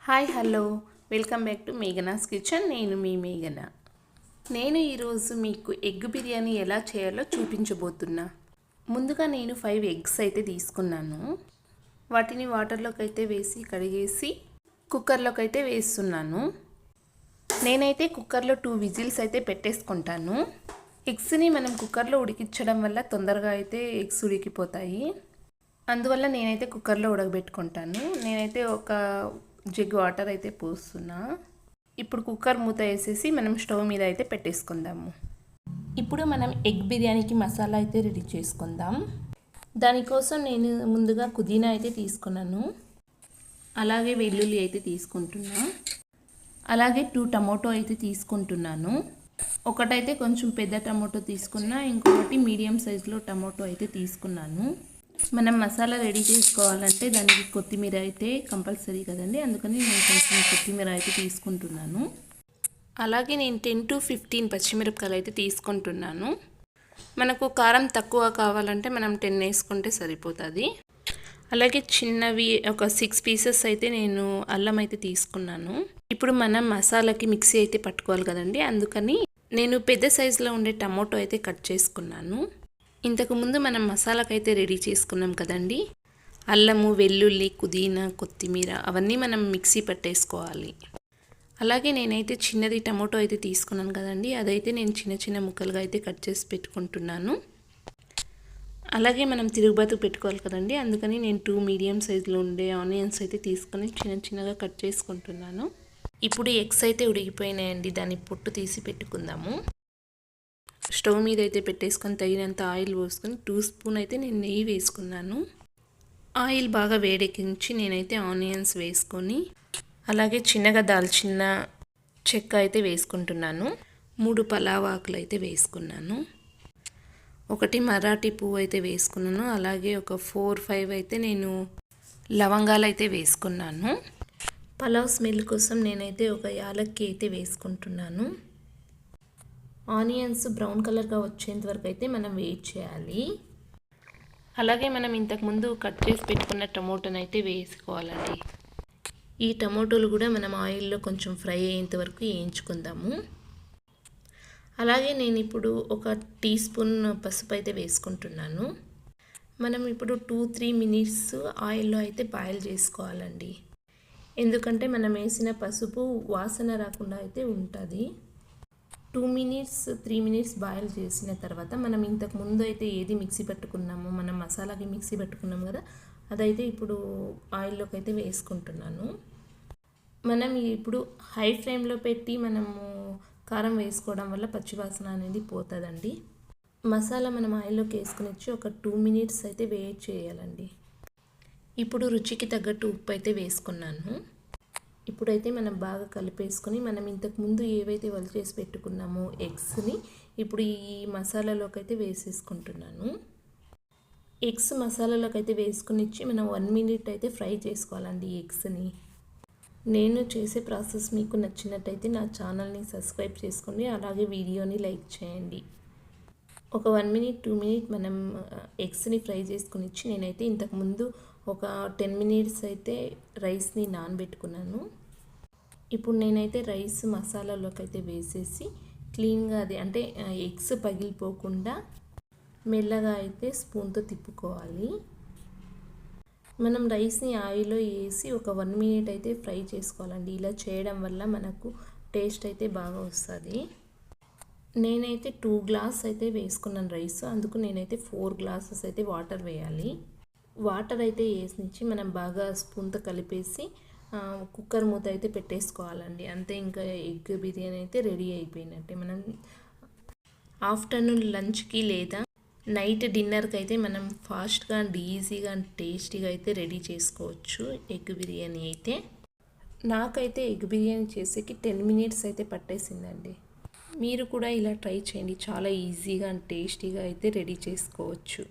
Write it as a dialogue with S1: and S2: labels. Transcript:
S1: Hi hello welcome back to Meghana's kitchen. నేను మీ మేఘన. నేను ఈరోజు మీకు ఎగ్ బిర్యానీ ఎలా చేయాలో చూపించబోతున్నా. ముందుగా నేను 5 ఎగ్స్ అయితే తీసుకున్నాను. వాటిని వాటర్లోకి అయితే వేసి కడిగేసి కుక్కర్లోకి అయితే వేస్తున్నాను. నేనైతే కుక్కర్లో 2 విజిల్స్ అయితే పెట్టేసుకుంటాను. ఎగ్స్ని మనం కుక్కర్లో ఉడికించడం వల్ల తొందరగా అయితే ఎగ్స్ ఉడికిపోతాయి. అందువల్ల నేనైతే కుక్కర్లో ఉడకబెట్టుకుంటాను. నేనైతే ఒక జగ్ వాటర్ అయితే పోస్తున్నా. ఇప్పుడు కుక్కర్ మూత వేసేసి మనం స్టవ్ మీద అయితే పెట్టేసుకుందాము. ఇప్పుడు మనం ఎగ్ బిర్యానీకి మసాలా అయితే రెడీ చేసుకుందాం. దానికోసం నేను ముందుగా పుదీనా అయితే తీసుకున్నాను. అలాగే వెల్లుల్లి అయితే తీసుకుంటున్నా. అలాగే 2 టమాటో అయితే తీసుకుంటున్నాను. ఒకటైతే కొంచెం పెద్ద టమాటో తీసుకున్నా, ఇంకొకటి మీడియం సైజులో టమాటో అయితే తీసుకున్నాను. మనం మసాలా రెడీ చేసుకోవాలంటే దానికి కొత్తిమీర అయితే కంపల్సరీ కదండి, అందుకని నేను కొంచెం కొత్తిమీర అయితే తీసుకుంటున్నాను. అలాగే నేను 10 to 15 పచ్చిమిరపకాయలు అయితే తీసుకుంటున్నాను. మనకు కారం తక్కువ కావాలంటే మనం 10 వేసుకుంటే సరిపోతుంది. అలాగే చిన్నవి ఒక 6 పీసెస్ అయితే నేను అల్లం అయితే తీసుకున్నాను. ఇప్పుడు మనం మసాలాకి మిక్సీ అయితే పట్టుకోవాలి కదండి, అందుకని నేను పెద్ద సైజులో ఉండే టమాటో అయితే కట్ చేసుకున్నాను. ఇంతకుముందు మనం మసాలాకైతే రెడీ చేసుకున్నాం కదండి, అల్లము, వెల్లుల్లి, పుదీనా, కొత్తిమీర అవన్నీ మనం మిక్సీ పట్టేసుకోవాలి. అలాగే నేనైతే చిన్నది టమాటో అయితే తీసుకున్నాను కదండి, అదైతే నేను చిన్న చిన్న ముక్కలుగా అయితే కట్ చేసి పెట్టుకుంటున్నాను. అలాగే మనం తిరుగుబాతు పెట్టుకోవాలి కదండి, అందుకని నేను 2 మీడియం సైజులో ఉండే ఆనియన్స్ అయితే తీసుకొని చిన్న చిన్నగా కట్ చేసుకుంటున్నాను. ఇప్పుడు ఎగ్స్ అయితే ఉడికిపోయినాయండి, దాన్ని పొట్టు తీసి పెట్టుకుందాము. స్టవ్ మీద అయితే పెట్టేసుకొని తగినంత ఆయిల్ పోసుకొని 2 స్పూన్ అయితే నేను నెయ్యి వేసుకున్నాను. ఆయిల్ బాగా వేడెక్కించి నేనైతే ఆనియన్స్ వేసుకొని అలాగే చిన్నగా దాల్చిన చెక్క అయితే వేసుకుంటున్నాను. 3 పలావ్ ఆకులు అయితే వేసుకున్నాను. 1 మరాఠీ పువ్వు అయితే వేసుకున్నాను. అలాగే ఒక 4-5 అయితే నేను లవంగాలు అయితే వేసుకున్నాను. పలావ్ స్మెల్ కోసం నేనైతే ఒక యాలక్కి అయితే వేసుకుంటున్నాను. ఆనియన్స్ బ్రౌన్ కలర్గా వచ్చేంత వరకు అయితే మనం వెయిట్ చేయాలి. అలాగే మనం ఇంతకుముందు కట్ చేసి పెట్టుకున్న టమోటాను అయితే వేసుకోవాలండి. ఈ టమోటాలు కూడా మనం ఆయిల్లో కొంచెం ఫ్రై అయ్యేంత వరకు వేయించుకుందాము. అలాగే నేను ఇప్పుడు ఒక టీ స్పూన్ పసుపు అయితే వేసుకుంటున్నాను. మనం ఇప్పుడు 2-3 మినిట్స్ ఆయిల్లో అయితే బాయిల్ చేసుకోవాలండి, ఎందుకంటే మనం వేసిన పసుపు వాసన రాకుండా అయితే ఉంటుంది. 2-3 మినిట్స్ బాయిల్ చేసిన తర్వాత మనం ఇంతకు ముందు అయితే ఏది మిక్సీ పట్టుకున్నామో, మనం మసాలాకి మిక్సీ పట్టుకున్నాం కదా, అదైతే ఇప్పుడు ఆయిల్లోకి అయితే వేసుకుంటున్నాను. మనం ఇప్పుడు హై ఫ్లేమ్లో పెట్టి మనము కారం వేసుకోవడం వల్ల పచ్చివాసన అనేది పోతుందండి. మసాలా మనం ఆయిల్లోకి వేసుకుని వచ్చి ఒక 2 మినిట్స్ అయితే వెయిట్ చేయాలండి. ఇప్పుడు రుచికి తగ్గట్టు ఉప్పు అయితే వేసుకున్నాను. ఇప్పుడైతే మనం బాగా కలిపేసుకొని మనం ఇంతకుముందు ఏవైతే చేసి పెట్టుకున్నామో ఎగ్స్ని ఇప్పుడు ఈ మసాలాలోకి అయితే వేసేసుకుంటున్నాను. ఎగ్స్ మసాలాలోకి అయితే వేసుకుని ఇచ్చి మనం 1 మినిట్ అయితే ఫ్రై చేసుకోవాలండి ఎగ్స్ని. నేను చేసే ప్రాసెస్ మీకు నచ్చినట్టయితే నా ఛానల్ని సబ్స్క్రైబ్ చేసుకోండి, అలాగే వీడియోని లైక్ చేయండి. ఒక 1 మినిట్ 2 మినిట్ మనం ఎగ్స్ని ఫ్రై చేసుకుని ఇచ్చి నేనైతే ఇంతకుముందు ఒక 10 మినిట్స్ అయితే రైస్ని నానబెట్టుకున్నాను. ఇప్పుడు నేనైతే రైస్ మసాలాలోకి అయితే వేసేసి క్లీన్గా అది అంటే ఎగ్స్ పగిలిపోకుండా మెల్లగా అయితే స్పూన్తో తిప్పుకోవాలి. మనం రైస్ని ఆయిల్లో వేసి ఒక 1 మినిట్ అయితే ఫ్రై చేసుకోవాలండి. ఇలా చేయడం వల్ల మనకు టేస్ట్ అయితే బాగా వస్తుంది. నేనైతే 2 గ్లాస్ అయితే వేసుకున్నాను రైస్, అందుకు నేనైతే 4 గ్లాసెస్ అయితే వాటర్ వేయాలి. వాటర్ అయితే వేసి మనం బాగా స్పూన్తో కలిపేసి కుక్కర్ మూత అయితే పెట్టేసుకోవాలండి. అంతే, ఇంకా ఎగ్ బిర్యానీ అయితే రెడీ అయిపోయినట్టే. మనం ఆఫ్టర్నూన్ లంచ్కి లేదా నైట్ డిన్నర్కి అయితే మనం ఫాస్ట్గా అండ్ ఈజీగా అండ్ టేస్టీగా అయితే రెడీ చేసుకోవచ్చు ఎగ్ బిర్యానీ అయితే. నాకైతే ఎగ్ బిర్యానీ చేసేకి 10 మినిట్స్ అయితే పట్టేసిందండి. మీరు కూడా ఇలా ట్రై చేయండి, చాలా ఈజీగా అండ్ టేస్టీగా అయితే రెడీ చేసుకోవచ్చు.